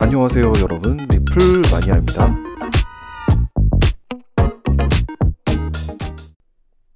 안녕하세요 여러분, 리플 마니아입니다.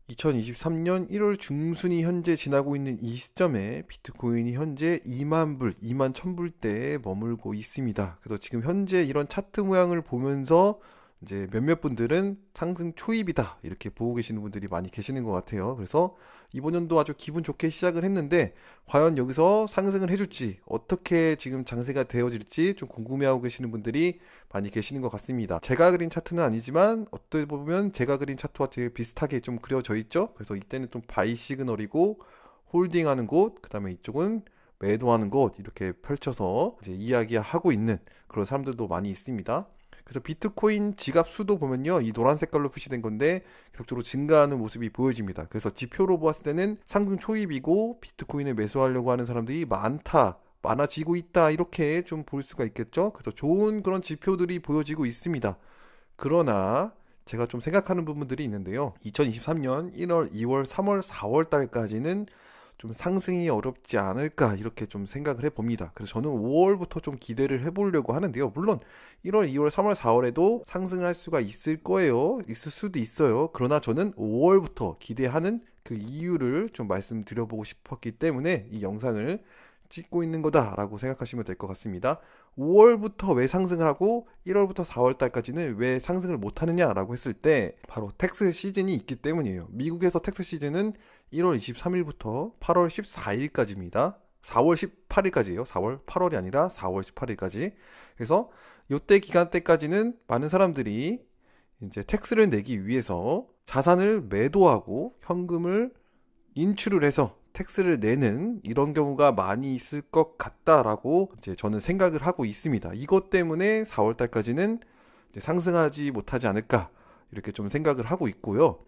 2023년 1월 중순이 현재 지나고 있는 이 시점에 비트코인이 현재 2만 불, 2만 1000불대에 머물고 있습니다. 그래서 지금 현재 이런 차트 모양을 보면서 이제 몇몇 분들은 상승 초입이다 이렇게 보고 계시는 분들이 많이 계시는 것 같아요. 그래서 이번 연도 아주 기분 좋게 시작을 했는데 과연 여기서 상승을 해줄지, 어떻게 지금 장세가 되어질지 좀 궁금해하고 계시는 분들이 많이 계시는 것 같습니다. 제가 그린 차트는 아니지만 어떻게 보면 제가 그린 차트와 되게 비슷하게 좀 그려져 있죠. 그래서 이때는 좀 바이 시그널이고 홀딩하는 곳, 그 다음에 이쪽은 매도하는 곳, 이렇게 펼쳐서 이제 이야기하고 있는 그런 사람들도 많이 있습니다. 그래서 비트코인 지갑 수도 보면요, 이 노란 색깔로 표시된 건데 계속적으로 증가하는 모습이 보여집니다. 그래서 지표로 보았을 때는 상승 초입이고 비트코인을 매수하려고 하는 사람들이 많아지고 있다, 이렇게 좀 볼 수가 있겠죠. 그래서 좋은 그런 지표들이 보여지고 있습니다. 그러나 제가 좀 생각하는 부분들이 있는데요, 2023년 1월, 2월, 3월, 4월 달까지는 좀 상승이 어렵지 않을까 이렇게 좀 생각을 해봅니다. 그래서 저는 5월부터 좀 기대를 해보려고 하는데요, 물론 1월, 2월, 3월, 4월에도 상승을 할 수가 있을 거예요. 있을 수도 있어요. 그러나 저는 5월부터 기대하는 그 이유를 좀 말씀드려보고 싶었기 때문에 이 영상을 찍고 있는 거다라고 생각하시면 될 것 같습니다. 5월부터 왜 상승을 하고 1월부터 4월 달까지는 왜 상승을 못 하느냐라고 했을 때 바로 텍스 시즌이 있기 때문이에요. 미국에서 텍스 시즌은 1월 23일부터 8월 14일까지입니다. 4월 18일까지예요. 4월, 8월이 아니라 4월 18일까지. 그래서 이때 기간 때까지는 많은 사람들이 이제 텍스를 내기 위해서 자산을 매도하고 현금을 인출을 해서 텍스를 내는 이런 경우가 많이 있을 것 같다라고 이제 저는 생각을 하고 있습니다. 이것 때문에 4월 달까지는 상승하지 못하지 않을까 이렇게 좀 생각을 하고 있고요.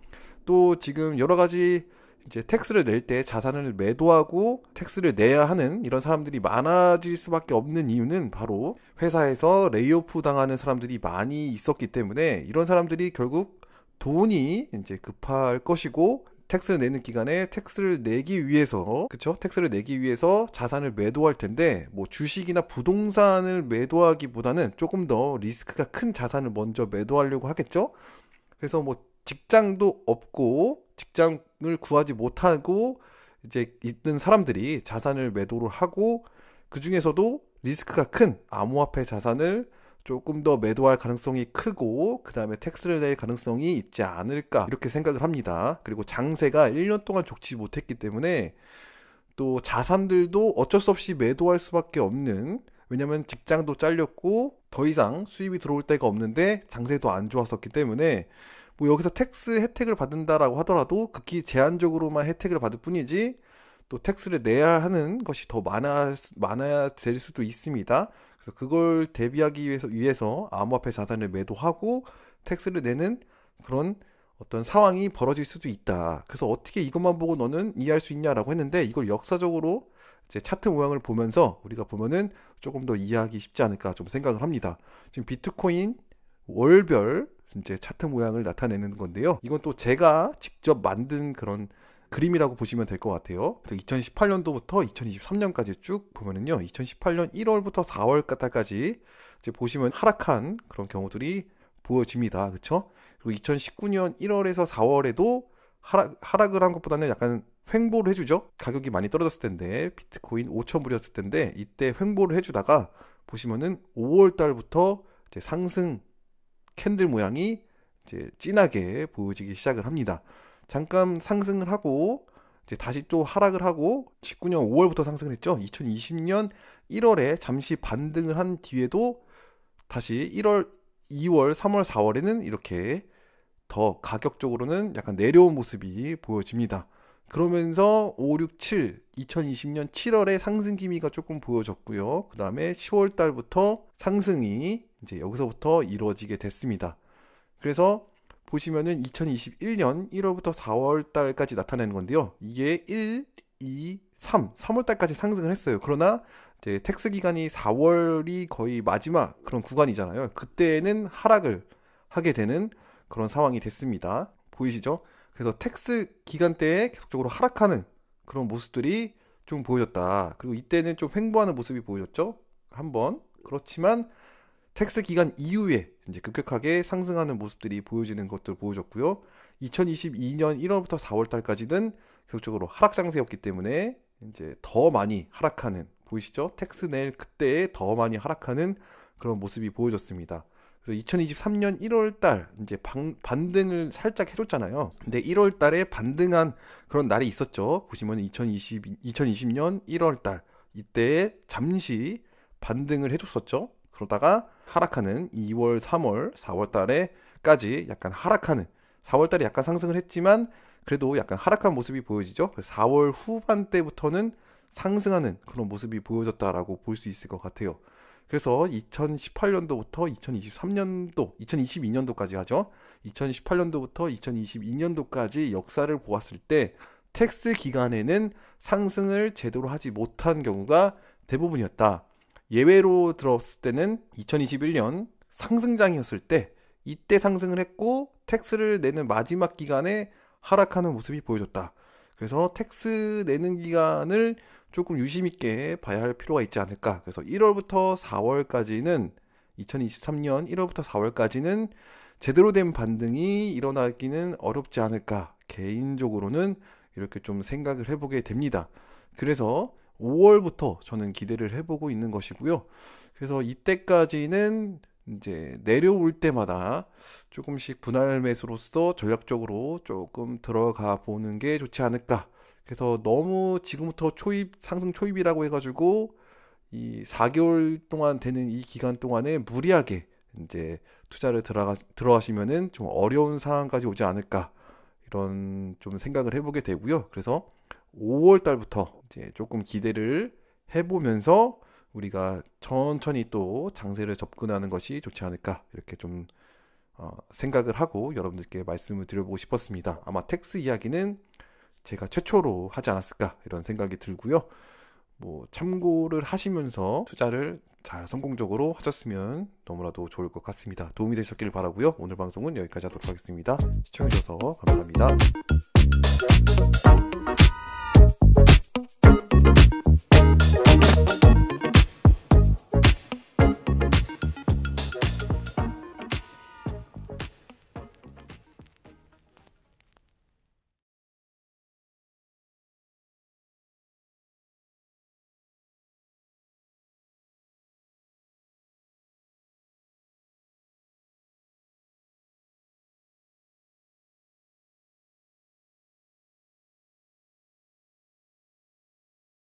또 지금 여러 가지 이제 텍스를 낼 때 자산을 매도하고 텍스를 내야 하는 이런 사람들이 많아질 수밖에 없는 이유는 바로 회사에서 레이오프 당하는 사람들이 많이 있었기 때문에 이런 사람들이 결국 돈이 이제 급할 것이고, 텍스를 내는 기간에 텍스를 내기 위해서, 그쵸? 텍스를 내기 위해서 자산을 매도할 텐데, 뭐 주식이나 부동산을 매도하기보다는 조금 더 리스크가 큰 자산을 먼저 매도하려고 하겠죠? 그래서 뭐 직장도 없고 직장을 구하지 못하고 이제 있는 사람들이 자산을 매도를 하고, 그 중에서도 리스크가 큰 암호화폐 자산을 조금 더 매도할 가능성이 크고 그 다음에 텍스를 낼 가능성이 있지 않을까 이렇게 생각을 합니다. 그리고 장세가 1년 동안 좋지 못했기 때문에 또 자산들도 어쩔 수 없이 매도할 수밖에 없는, 왜냐면 직장도 잘렸고 더 이상 수입이 들어올 데가 없는데 장세도 안 좋았었기 때문에 뭐 여기서 텍스 혜택을 받는다라고 하더라도 극히 제한적으로만 혜택을 받을 뿐이지 또 텍스를 내야 하는 것이 더 많아야 될 수도 있습니다. 그래서 그걸 대비하기 위해서 암호화폐 자산을 매도하고 텍스를 내는 그런 어떤 상황이 벌어질 수도 있다. 그래서 어떻게 이것만 보고 너는 이해할 수 있냐라고 했는데, 이걸 역사적으로 이제 차트 모양을 보면서 우리가 보면은 조금 더 이해하기 쉽지 않을까 좀 생각을 합니다. 지금 비트코인 월별 이제 차트 모양을 나타내는 건데요, 이건 또 제가 직접 만든 그런 그림이라고 보시면 될 것 같아요. 2018년도부터 2023년까지 쭉 보면은요, 2018년 1월부터 4월까지 이제 보시면 하락한 그런 경우들이 보여집니다. 그쵸? 그리고 2019년 1월에서 4월에도 하락을 한 것보다는 약간 횡보를 해주죠. 가격이 많이 떨어졌을 텐데, 비트코인 5,000불이었을 텐데 이때 횡보를 해주다가 보시면은 5월 달부터 이제 상승 캔들 모양이 이제 진하게 보여지기 시작을 합니다. 잠깐 상승을 하고 이제 다시 또 하락을 하고 19년 5월부터 상승을 했죠. 2020년 1월에 잠시 반등을 한 뒤에도 다시 1월, 2월, 3월, 4월에는 이렇게 더 가격적으로는 약간 내려온 모습이 보여집니다. 그러면서 5, 6, 7, 2020년 7월에 상승 기미가 조금 보여졌고요. 그 다음에 10월 달부터 상승이 이제 여기서부터 이루어지게 됐습니다. 그래서 보시면은 2021년 1월부터 4월 달까지 나타내는 건데요, 이게 1, 2, 3월 달까지 상승을 했어요. 그러나 이제 텍스 기간이 4월이 거의 마지막 그런 구간이잖아요. 그때는 하락을 하게 되는 그런 상황이 됐습니다. 보이시죠? 그래서 텍스 기간 때에 계속적으로 하락하는 그런 모습들이 좀 보여졌다. 그리고 이때는 좀 횡보하는 모습이 보여졌죠. 한번 그렇지만 텍스 기간 이후에 이제 급격하게 상승하는 모습들이 보여지는 것들 보여줬고요. 2022년 1월부터 4월 달까지는 계속적으로 하락 장세였기 때문에 이제 더 많이 하락하는, 보이시죠? 텍스 낼 그때에 더 많이 하락하는 그런 모습이 보여졌습니다. 그래서 2023년 1월 달 이제 반등을 살짝 해줬잖아요. 근데 1월 달에 반등한 그런 날이 있었죠. 보시면 2020년 1월 달 이때에 잠시 반등을 해줬었죠. 그러다가 하락하는 2월, 3월, 4월 달에까지 약간 하락하는, 4월 달에 약간 상승을 했지만 그래도 약간 하락한 모습이 보여지죠. 4월 후반때부터는 상승하는 그런 모습이 보여졌다라고 볼 수 있을 것 같아요. 그래서 2018년도부터 2023년도, 2022년도까지 하죠. 2018년도부터 2022년도까지 역사를 보았을 때 텍스 기간에는 상승을 제대로 하지 못한 경우가 대부분이었다. 예외로 들었을 때는 2021년 상승장이었을 때 이때 상승을 했고 텍스를 내는 마지막 기간에 하락하는 모습이 보여졌다. 그래서 텍스 내는 기간을 조금 유심 있게 봐야 할 필요가 있지 않을까. 그래서 1월부터 4월까지는 2023년 1월부터 4월까지는 제대로 된 반등이 일어나기는 어렵지 않을까. 개인적으로는 이렇게 좀 생각을 해보게 됩니다. 그래서 5월부터 저는 기대를 해보고 있는 것이고요. 그래서 이때까지는 이제 내려올 때마다 조금씩 분할 매수로서 전략적으로 조금 들어가 보는 게 좋지 않을까. 그래서 너무 지금부터 상승 초입이라고 해가지고 이 4개월 동안 되는 이 기간 동안에 무리하게 이제 투자를 들어가시면은 좀 어려운 상황까지 오지 않을까. 이런 좀 생각을 해보게 되고요. 그래서 5월 달부터 이제 조금 기대를 해보면서 우리가 천천히 또 장세를 접근하는 것이 좋지 않을까, 이렇게 좀 생각을 하고 여러분들께 말씀을 드려보고 싶었습니다. 아마 텍스 이야기는 제가 최초로 하지 않았을까 이런 생각이 들고요. 뭐 참고를 하시면서 투자를 잘 성공적으로 하셨으면 너무나도 좋을 것 같습니다. 도움이 되셨길 바라고요. 오늘 방송은 여기까지 하도록 하겠습니다. 시청해주셔서 감사합니다.